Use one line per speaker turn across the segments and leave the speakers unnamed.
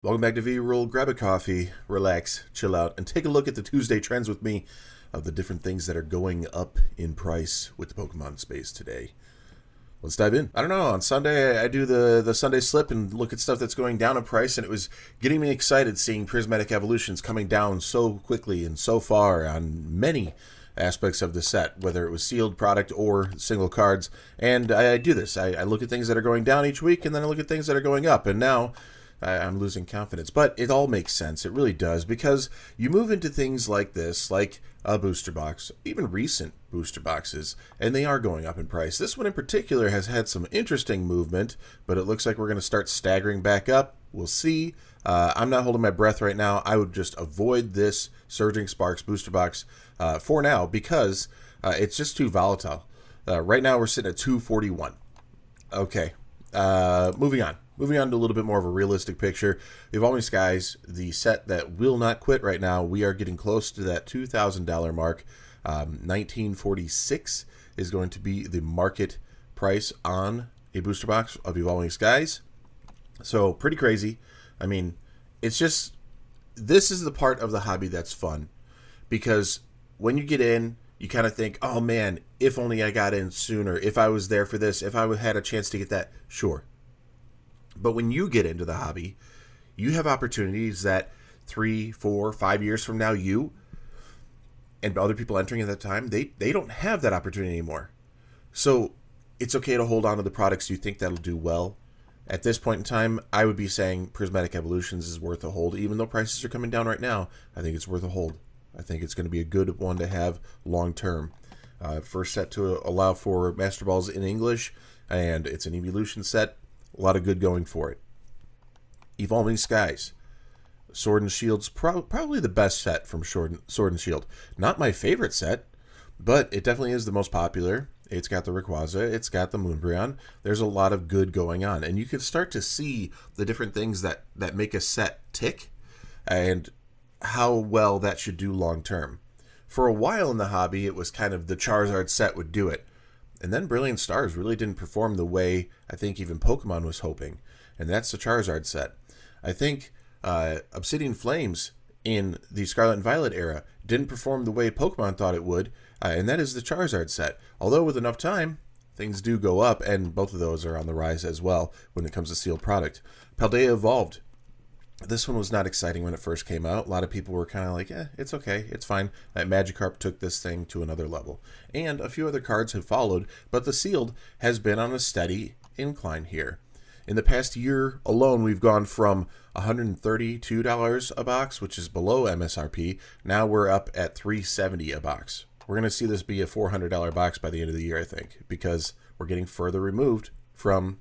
Welcome back to V-Roll. Grab a coffee, relax, chill out, and take a look at the Tuesday trends with me of the different things that are going up in price with the Pokemon space today. Let's dive in. I don't know, on Sunday I do the Sunday slip and look at stuff that's going down in price, and it was getting me excited seeing Prismatic Evolutions coming down so quickly and so far on many aspects of the set, whether it was sealed product or single cards. And I do this. I look at things that are going down each week, and then I look at things that are going up, and now I'm losing confidence. But it all makes sense. It really does, because you move into things like this, like a booster box, even recent booster boxes, and they are going up in price. This one in particular has had some interesting movement, but it looks like we're going to start staggering back up. We'll see. I'm not holding my breath right now. I would just avoid this Surging Sparks booster box for now, because it's just too volatile. Right now we're sitting at 241. Okay, moving on. Moving on to a little bit more of a realistic picture. Evolving Skies, the set that will not quit right now, we are getting close to that $2,000 mark. 1946 is going to be the market price on a booster box of Evolving Skies. So pretty crazy. I mean, it's just, this is the part of the hobby that's fun, because when you get in, you kind of think, oh man, if only I got in sooner, if I was there for this, if I had a chance to get that, sure. But when you get into the hobby, you have opportunities that 3, 4, 5 years from now, you and other people entering at that time, they don't have that opportunity anymore. So it's okay to hold on to the products you think that'll do well. At this point in time, I would be saying Prismatic Evolutions is worth a hold. Even though prices are coming down right now, I think it's worth a hold. I think it's going to be a good one to have long term. First set to allow for Master Balls in English, and it's an evolution set. A lot of good going for it. Evolving Skies. Sword and Shield's probably the best set from Sword and Shield. Not my favorite set, but it definitely is the most popular. It's got the Rayquaza, it's got the Moonbryon. There's a lot of good going on, and you can start to see the different things that make a set tick and how well that should do long term. For a while in the hobby, it was kind of the Charizard set would do it. And then Brilliant Stars really didn't perform the way I think even Pokemon was hoping. And that's the Charizard set. I think Obsidian Flames in the Scarlet and Violet era didn't perform the way Pokemon thought it would. And that is the Charizard set. Although with enough time, things do go up. And both of those are on the rise as well when it comes to sealed product. Paldea Evolved. This one was not exciting when it first came out. A lot of people were kind of like, it's okay, it's fine. Magikarp took this thing to another level. And a few other cards have followed, but the sealed has been on a steady incline here. In the past year alone, we've gone from $132 a box, which is below MSRP. Now we're up at $370 a box. We're going to see this be a $400 box by the end of the year, I think, because we're getting further removed from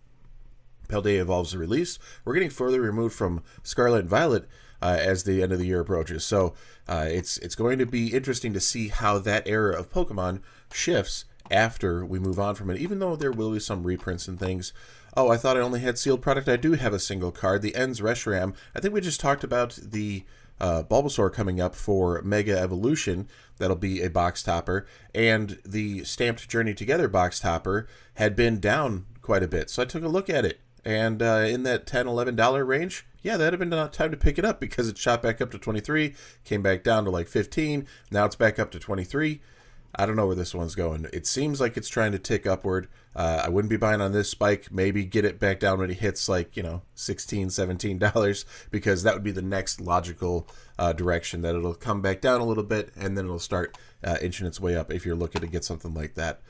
Paldea Evolves the release. We're getting further removed from Scarlet and Violet as the end of the year approaches. So it's going to be interesting to see how that era of Pokemon shifts after we move on from it, even though there will be some reprints and things. Oh, I thought I only had sealed product. I do have a single card, the Ends Reshiram. I think we just talked about the Bulbasaur coming up for Mega Evolution. That'll be a box topper. And the Stamped Journey Together box topper had been down quite a bit. So I took a look at it. And in that $10, $11 range, yeah, that'd have been time to pick it up, because it shot back up to 23, came back down to like 15, now it's back up to 23. I don't know where this one's going. It seems like it's trying to tick upward. I wouldn't be buying on this spike. Maybe get it back down when it hits like, $16, $17, because that would be the next logical direction, that it'll come back down a little bit and then it'll start inching its way up if you're looking to get something like that.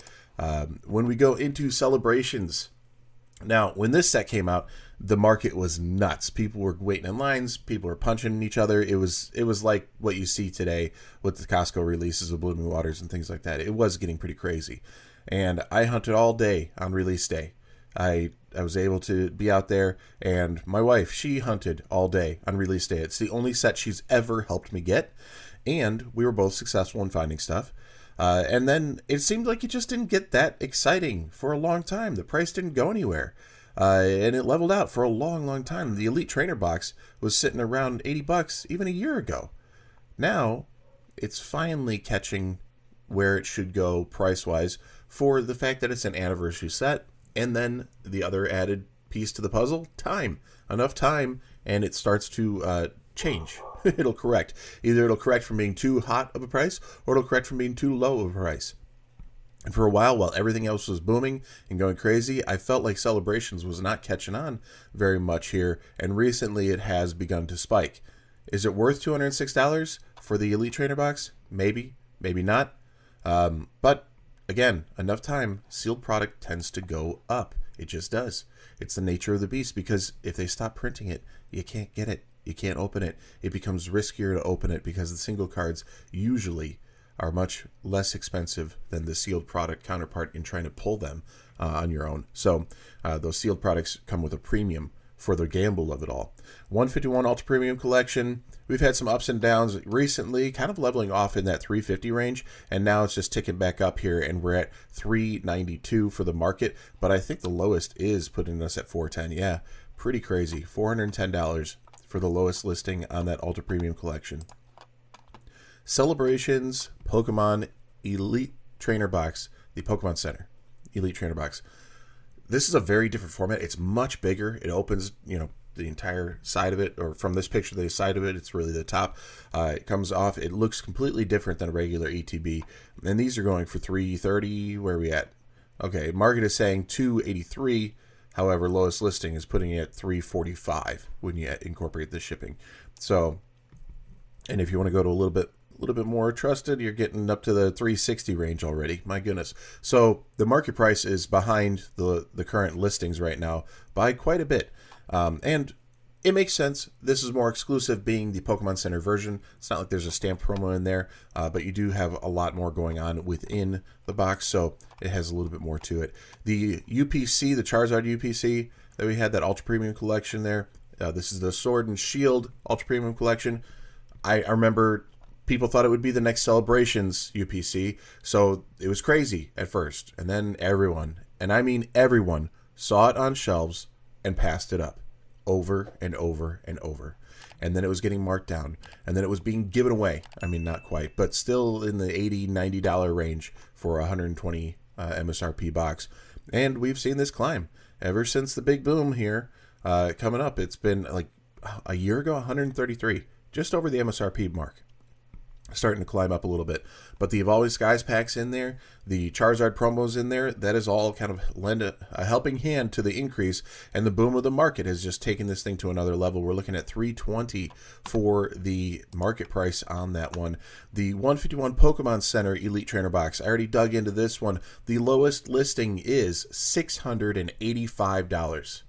When we go into celebrations, now, when this set came out, the market was nuts. People were waiting in lines. People were punching each other. It was like what you see today with the Costco releases of Blooming Waters and things like that. It was getting pretty crazy. And I hunted all day on release day. I was able to be out there, and my wife, she hunted all day on release day. It's the only set she's ever helped me get, and we were both successful in finding stuff. And then it seemed like it just didn't get that exciting for a long time. The price didn't go anywhere. And it leveled out for a long, long time. The Elite Trainer box was sitting around $80 even a year ago. Now, it's finally catching where it should go price-wise for the fact that it's an anniversary set. And then the other added piece to the puzzle, time. Enough time and it starts to change. It'll correct. Either it'll correct from being too hot of a price, or it'll correct from being too low of a price. And for a while everything else was booming and going crazy, I felt like Celebrations was not catching on very much here, and recently it has begun to spike. Is it worth $206 for the Elite Trainer box? Maybe, maybe not. But again, enough time, sealed product tends to go up. It just does. It's the nature of the beast, because if they stop printing it, you can't get it. You can't open it. It becomes riskier to open it because the single cards usually are much less expensive than the sealed product counterpart in trying to pull them on your own. So those sealed products come with a premium for the gamble of it all. 151 Ultra Premium Collection, we've had some ups and downs recently, kind of leveling off in that 350 range, and now it's just ticking back up here, and we're at 392 for the market, but I think the lowest is putting us at 410. Yeah, pretty crazy. $410 for the lowest listing on that Ultra Premium Collection. Celebrations Pokemon Elite Trainer Box, the Pokemon Center Elite Trainer Box. This is a very different format. It's much bigger. It opens, the entire side of it, or from this picture, the side of it, it's really the top. It comes off. It looks completely different than a regular ETB. And these are going for $330. Where are we at? Okay, market is saying $283. However, lowest listing is putting it at $345 when you incorporate the shipping. So, and if you want to go to a little bit more trusted, you're getting up to the 360 range already. My goodness. So the market price is behind the current listings right now by quite a bit. And it makes sense. This is more exclusive, being the Pokemon Center version. It's not like there's a stamp promo in there, but you do have a lot more going on within the box, so it has a little bit more to it. The UPC, the Charizard UPC that we had, that Ultra Premium Collection there, this is the Sword and Shield Ultra Premium Collection. I remember people thought it would be the next Celebrations UPC, so it was crazy at first. And then everyone, and I mean everyone, saw it on shelves and passed it up over and over and over. And then it was getting marked down, and then it was being given away. I mean, not quite, but still in the $80, $90 range for a 120 MSRP box. And we've seen this climb ever since the big boom here coming up. It's been like a year ago, 133, just over the MSRP mark. Starting to climb up a little bit, but the Evolving Skies packs in there, the Charizard promos in there, that is all kind of lend a helping hand to the increase, and the boom of the market has just taken this thing to another level. We're looking at $320 for the market price on that one. The 151 Pokemon Center Elite Trainer Box, I already dug into this one. The lowest listing is $685.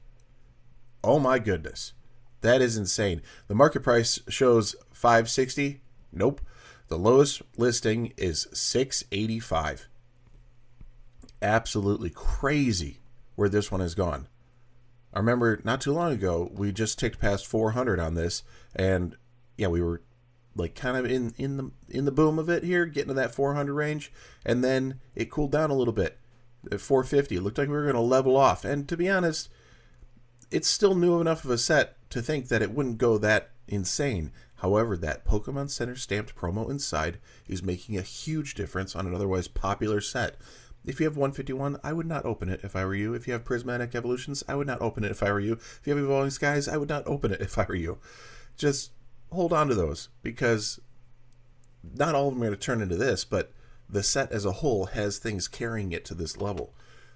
Oh my goodness, that is insane. The market price shows $560. Nope. The lowest listing is $685. Absolutely crazy where this one has gone. I remember not too long ago, we just ticked past 400 on this, and yeah, we were like kind of in the boom of it here, getting to that 400 range, and then it cooled down a little bit at 450. It looked like we were going to level off, and to be honest, it's still new enough of a set to think that it wouldn't go that insane. However, that Pokemon Center stamped promo inside is making a huge difference on an otherwise popular set. If you have 151, I would not open it if I were you. If you have Prismatic Evolutions, I would not open it if I were you. If you have Evolving Skies, I would not open it if I were you. Just hold on to those, because not all of them are going to turn into this, but the set as a whole has things carrying it to this level.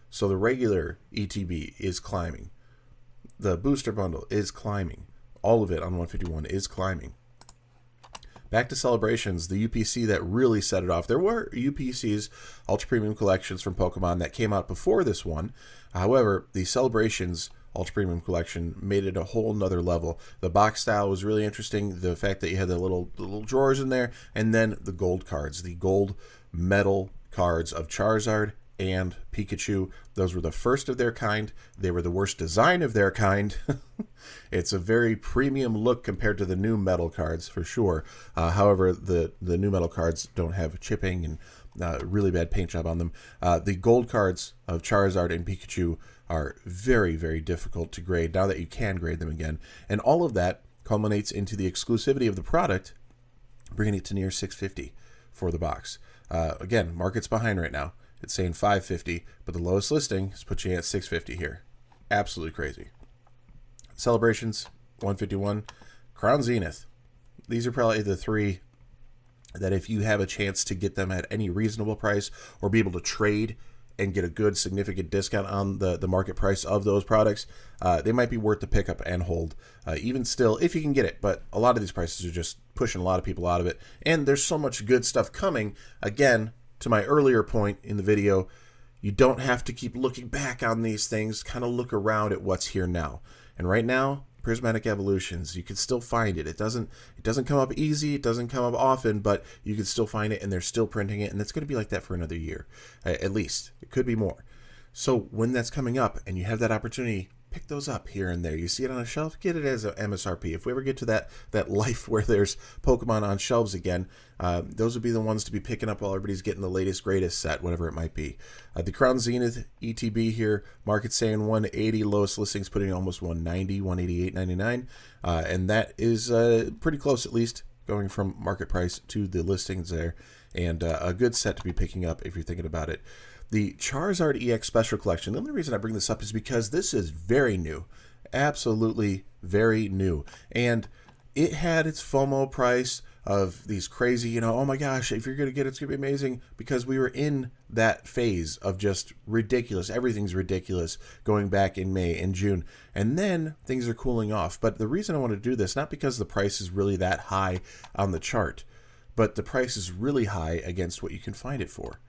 So the regular ETB is climbing. The booster bundle is climbing. All of it on 151 is climbing. Back to Celebrations, the UPC that really set it off. There were UPCs, Ultra Premium Collections from Pokemon, that came out before this one. However, the Celebrations Ultra Premium Collection made it a whole nother level. The box style was really interesting. The fact that you had the little drawers in there, and then the gold cards, the gold metal cards of Charizard and Pikachu. Those were the first of their kind. They were the worst design of their kind. It's a very premium look compared to the new metal cards, for sure. However, the new metal cards don't have chipping and really bad paint job on them. The gold cards of Charizard and Pikachu are very, very difficult to grade now that you can grade them again. And all of that culminates into the exclusivity of the product, bringing it to near $650 for the box. Again, market's behind right now. It's saying $550, but the lowest listing is putting you at $650 here. Absolutely crazy. Celebrations, 151. Crown Zenith. These are probably the three that if you have a chance to get them at any reasonable price or be able to trade and get a good significant discount on the market price of those products, they might be worth the pickup and hold, even still, if you can get it. But a lot of these prices are just pushing a lot of people out of it. And there's so much good stuff coming. Again, to my earlier point in the video, you don't have to keep looking back on these things. Kind of look around at what's here now. And right now, Prismatic Evolutions, you can still find it. It doesn't come up easy, it doesn't come up often, but you can still find it, and they're still printing it, and it's going to be like that for another year, at least. It could be more. So when that's coming up and you have that opportunity, pick those up here and there. You see it on a shelf, get it as a MSRP. If we ever get to that life where there's Pokemon on shelves again, those would be the ones to be picking up while everybody's getting the latest, greatest set, whatever it might be. The Crown Zenith ETB here, market saying 180, lowest listings putting almost 190, 188.99, and that is pretty close, at least, going from market price to the listings there, and a good set to be picking up if you're thinking about it. The Charizard EX Special Collection, the only reason I bring this up is because this is very new. Absolutely very new. And it had its FOMO price of these crazy, oh my gosh, if you're going to get it, it's going to be amazing, because we were in that phase of just ridiculous. Everything's ridiculous going back in May and June. And then things are cooling off. But the reason I want to do this, not because the price is really that high on the chart, but the price is really high against what you can find it for.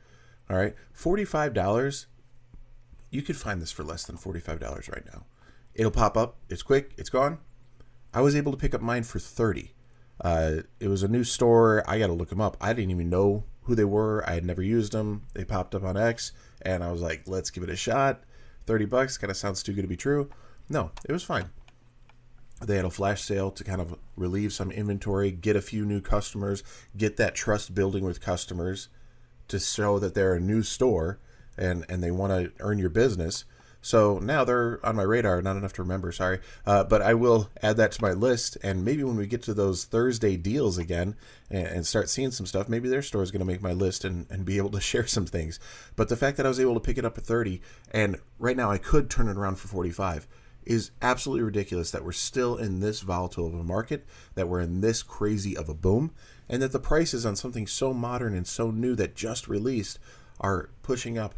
All right, $45. You could find this for less than $45 right now. It'll pop up. It's quick. It's gone. I was able to pick up mine for $30. It was a new store. I got to look them up. I didn't even know who they were. I had never used them. They popped up on X, and I was like, let's give it a shot. $30 kind of sounds too good to be true. No, it was fine. They had a flash sale to kind of relieve some inventory, get a few new customers, get that trust building with customers, to show that they're a new store and they want to earn your business. So now they're on my radar, not enough to remember, sorry. But I will add that to my list, and maybe when we get to those Thursday deals again and start seeing some stuff, maybe their store is going to make my list and be able to share some things. But the fact that I was able to pick it up at 30, and right now I could turn it around for 45, is absolutely ridiculous that we're still in this volatile of a market, that we're in this crazy of a boom, and that the prices on something so modern and so new that just released are pushing up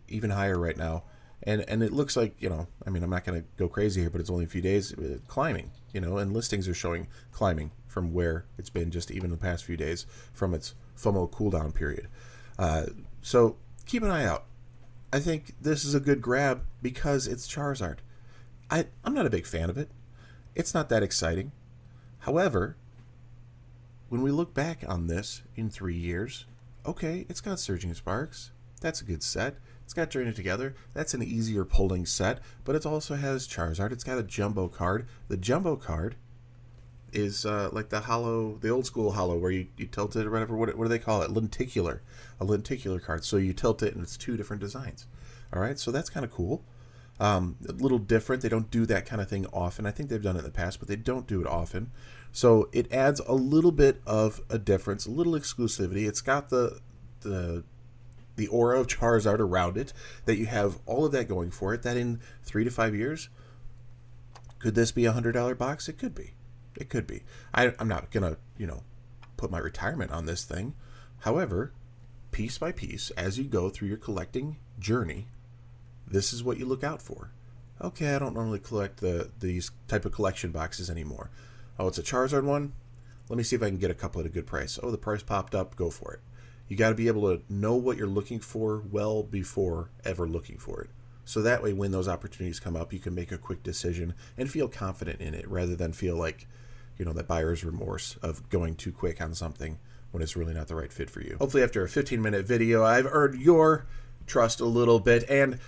even higher right now. And it looks like, I mean, I'm not going to go crazy here, but it's only a few days climbing, and listings are showing climbing from where it's been just even the past few days from its FOMO cooldown period. So keep an eye out. I think this is a good grab because it's Charizard. I'm not a big fan of it. It's not that exciting. However, when we look back on this in 3 years, okay, it's got Surging Sparks. That's a good set. It's got Journey Together. That's an easier pulling set, but it also has Charizard. It's got a Jumbo card. The Jumbo card is like the old school hollow where you tilt it or whatever. What do they call it? Lenticular. A lenticular card. So you tilt it and it's two different designs. All right, so that's kind of cool. A little different. They don't do that kind of thing often. I think they've done it in the past, but they don't do it often. So it adds a little bit of a difference, a little exclusivity. It's got the aura of Charizard around it, that you have all of that going for it, that in 3 to 5 years, could this be a $100 box? It could be. It could be. I'm not going to, put my retirement on this thing. However, piece by piece, as you go through your collecting journey, this is what you look out for. Okay, I don't normally collect these type of collection boxes anymore. Oh, it's a Charizard one? Let me see if I can get a couple at a good price. Oh, the price popped up. Go for it. You got to be able to know what you're looking for well before ever looking for it. So that way, when those opportunities come up, you can make a quick decision and feel confident in it rather than feel like, that buyer's remorse of going too quick on something when it's really not the right fit for you. Hopefully after a 15-minute video, I've earned your trust a little bit, and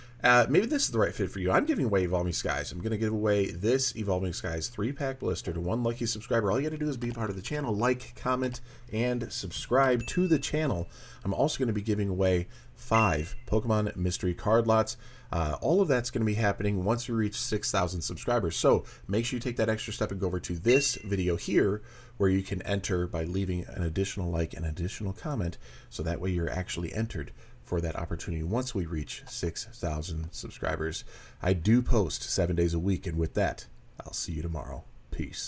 maybe this is the right fit for you. I'm giving away Evolving Skies. I'm going to give away this Evolving Skies 3-pack blister to one lucky subscriber. All you got to do is be part of the channel, like, comment, and subscribe to the channel. I'm also going to be giving away 5 Pokemon mystery card lots. All of that's going to be happening once we reach 6,000 subscribers. So make sure you take that extra step and go over to this video here, where you can enter by leaving an additional like and additional comment. So that way you're actually entered for that opportunity once we reach 6,000 subscribers. I do post 7 days a week, and with that, I'll see you tomorrow. Peace.